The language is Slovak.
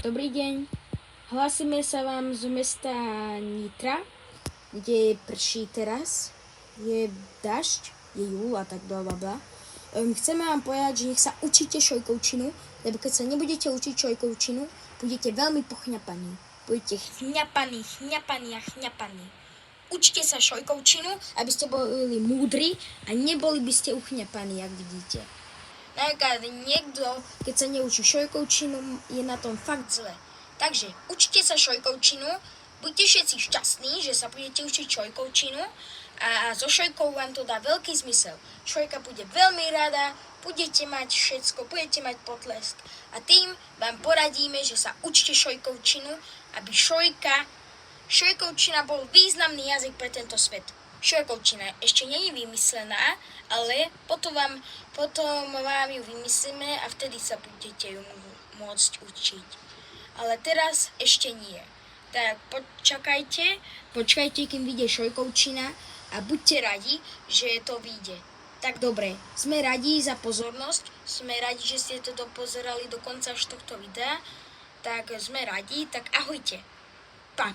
Dobrý deň. Hlásime sa vám z mesta Nitra, kde prší teraz. Je dažď, je júl a tak blablabla. Chceme vám povedať, že nech sa učíte šojkovčinu, lebo keď sa nebudete učiť šojkovčinu, budete veľmi pochňapaní. Budete chňapaní. Učte sa šojkovčinu, aby ste boli múdri a neboli by ste uchňapaní, jak vidíte. Napríklad niekto, keď sa neučí šojkovčinu, je na tom fakt zle. Takže učte sa šojkovčinu, buďte všetci šťastní, že sa budete učiť šojkovčinu a so šojkou vám to dá veľký zmysel. Šojka bude veľmi rada, budete mať všetko, budete mať potlesk. A tým vám poradíme, že sa učte šojkovčinu, aby šojkovčina bol významný jazyk pre tento svet. Šojkovčina ešte nie je vymyslená, ale potom vám ju vymyslíme a vtedy sa budete ju môcť učiť. Ale teraz ešte nie. Tak počkajte, kým vyjde šojkovčina a buďte radi, že to vyjde. Tak dobre, sme radi za pozornosť, sme radi, že ste to dopozerali do konca až tohto videa, tak sme radi, tak ahojte. Pa.